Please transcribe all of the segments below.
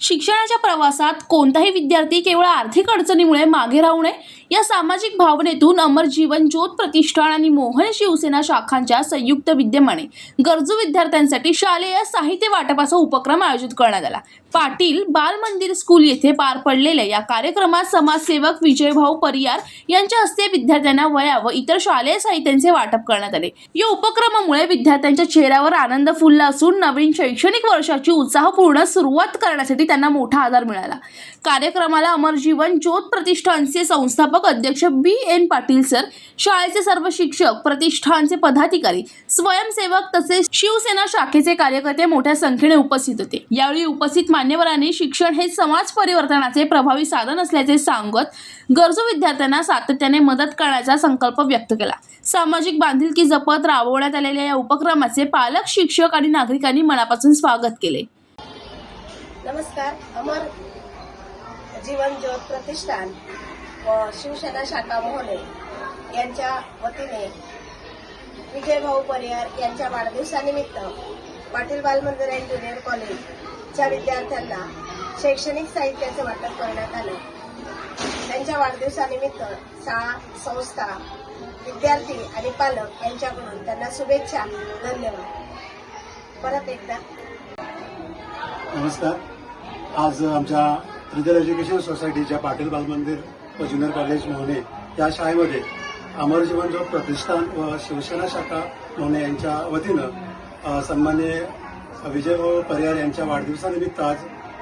शिक्षणाच्या प्रवासात कोणताही विद्यार्थी केवळ आर्थिक अडचणीमुळे मागे राहू नये या सामाजिक भावनेतून अमर जीवन ज्योत प्रतिष्ठान आणि मोहन शिवसेना शाखांच्या संयुक्त विद्यमाने गरजू विद्यार्थ्यांसाठी शालेय साहित्य वाटपाचा उपक्रम आयोजित करण्यात आला। पाटील बाल मंदिर स्कूल येथे पार पडलेल्या या कार्यक्रमात समाजसेवक विजयभाऊ परियार यांच्या हस्ते विद्यार्थ्यांना वह्या व इतर शालेय साहित्यांचे वाटप करण्यात आले। या उपक्रमामुळे विद्यार्थ्यांच्या चेहऱ्यावर आनंद फुलला असून नवीन शैक्षणिक वर्षाची उत्साहपूर्ण सुरुवात करण्यासाठी त्यांना मोठा आधार मिळाला। कार्यक्रमाला अमर जीवन ज्योत प्रतिष्ठानचे संस्थापक अध्यक्ष BN पाटील सर, शाळेचे सर्व शिक्षक, प्रतिष्ठानचे पदाधिकारी, स्वयंसेवक तसेच शिवसेना शाखेचे कार्यकर्ते मोठ्या संख्येने उपस्थित होते। यावेळी उपस्थित मान्यवरांनी शिक्षण हे समाज परिवर्तनाचे प्रभावी साधन असल्याचे सांगत गरजू विद्यार्थ्यांना सातत्याने मदत करण्याचा संकल्प व्यक्त केला। सामाजिक बांधिलकी जपत राबवण्यात आलेल्या या उपक्रमाचे पालक, शिक्षक आणि नागरिकांनी मनापासून स्वागत केले। नमस्कार। अमर जीवन ज्योत प्रतिष्ठान व शिवसेना शाखा मोहने यांच्या वतीने विजयभाऊ परियार यांच्या वाढदिवसानिमित्त पाटील बाल मंदिर अँड ज्युनियर कॉलेजच्या विद्यार्थ्यांना शैक्षणिक साहित्याचे वाटप करण्यात आले। त्यांच्या वाढदिवसानिमित्त शाळा, संस्था, विद्यार्थी आणि पालक यांच्याकडून त्यांना शुभेच्छा। धन्यवाद। परत एकदा नमस्कार। आज आमच्या त्रिदल एज्युकेशन सोसायटीच्या पाटील बाल मंदिर व ज्युनियर कॉलेज मोहने या शाळेमध्ये अमर जीवन ज्योत प्रतिष्ठान व शिवसेना शाखा मोहने यांच्या वतीनं सन्माननीय विजयभाऊ परियार यांच्या वाढदिवसानिमित्त आज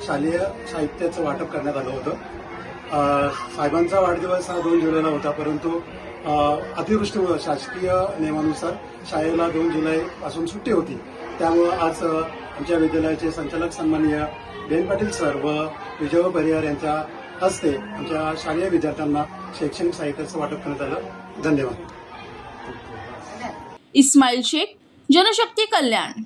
शालेय साहित्याचं वाटप करण्यात आलं होतं। साहेबांचा वाढदिवस हा 2 जुलैला होता, परंतु अतिवृष्टीमुळे शासकीय नियमानुसार शाळेला 2 जुलैपासून सुट्टी होती। त्यामुळे आज आमच्या विद्यालयाचे संचालक सन्माननीय BN पाटील सर व विजयभाऊ परियार यांच्या हस्ते आमच्या शालेय विद्यार्थ्यांना शैक्षणिक साहित्याचं वाटप करण्यात आलं। धन्यवाद। इस्माईल शेख, जनशक्ती कल्याण।